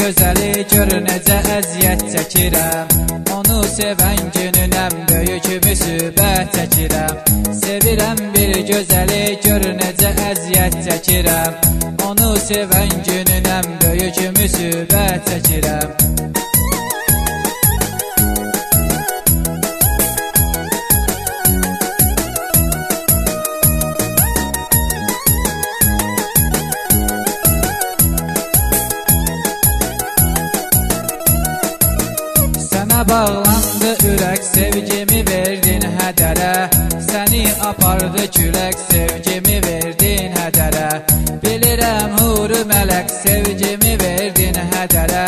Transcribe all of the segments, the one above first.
gözəli gör necə əziyyət çəkirəm. Onu sevən gününəm böyük müsibət çəkirəm. Sevirəm bir gözəli gör necə əziyyət çəkirəm. Onu sevən gününəm böyük müsibət çəkirəm. Sənə bağlandı ürək, sevgimi verdin hədərə. Səni apardı külək, sevgimi verdin hədərə. Bilirəm huru mələk, sevgimi verdin hədərə.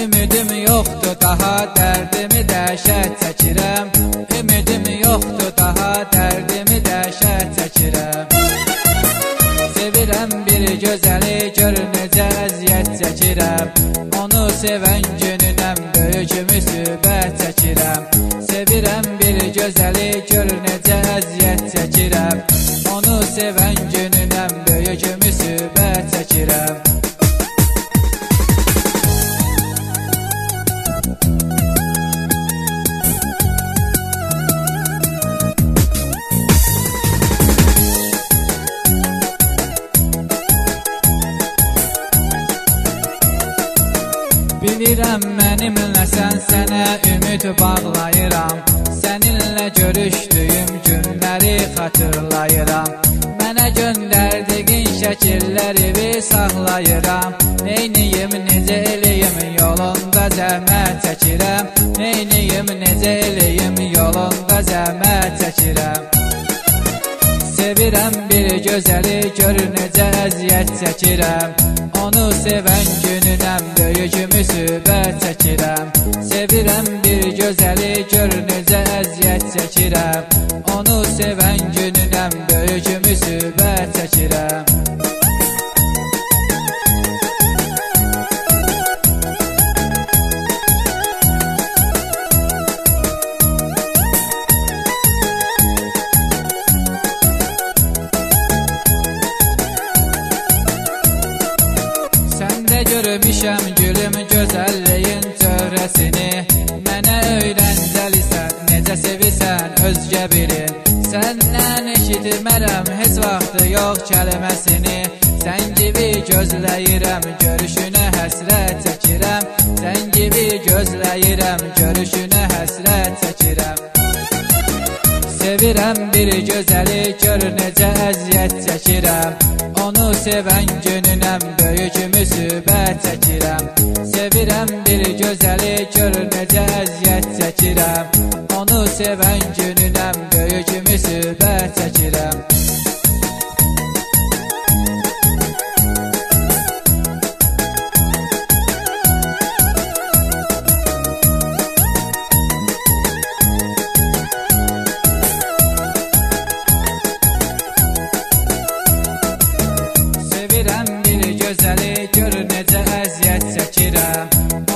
Ümidim yoxdur daha, dərdimi dəhşət çəkirəm. Ümidim yoxdur daha, dərdimi dəhşət çəkirəm. Sevirəm bir gözəli, gör necə əziyyət çəkirəm. Onu sevən gününəm böyük müsibət çəkirəm. Sevirəm bir gözəli, gör necə əziyyət çəkirəm. Onu sevən gününəm böyük müsibət çəkirəm. Bilirəm mənimlə sənə ümid bağlayıram. Səninlə görüşdüyüm günləri xatırlayıram. Mənə göndərdiyin şəkilləri saxlayıram. Neyniyim, necə eləyim, yolunda zəhmət çəkirəm. Neyniyim, necə eləyim, yolunda zəhmət çəkirəm. Sevirəm bir gözəli, gör necə əziyyət çəkirəm. Onu sevən gününəm böyük müsibət çəkirəm. Sevirəm bir gözəli, gör necə əziyyət çəkirəm. Onu sevən gününəm böyük müsibət çəkirəm. Görmüşəm gülüm gözəlliyin çöhrəsini. Mənə öyrəncəlisən, necə sevirsən özgə biri. Səndən eşitmərəm heç vaxt yox kəlməsini. Sən gibi gözləyirəm, görüşünə həsrət çəkirəm. Sən gibi gözləyirəm, görüşünə həsrət çəkirəm. Sevirəm bir gözəli, gör necə əziyyət çəkirəm. Onu sevən gününəm böyük müsibət çəkirəm. Sevirəm bir gözəli, gör necə əziyyət çəkirəm. Onu sevən gününəm böyük müsibət çəkirəm. Gözəli, gör necə əziyyət çəkirəm.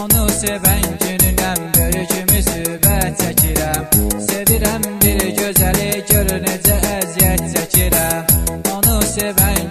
Onu sevən gününəm böyük müsibət çəkirəm. Sevirəm bir gözəli, gör necə əziyyət çəkirəm. Onu sevən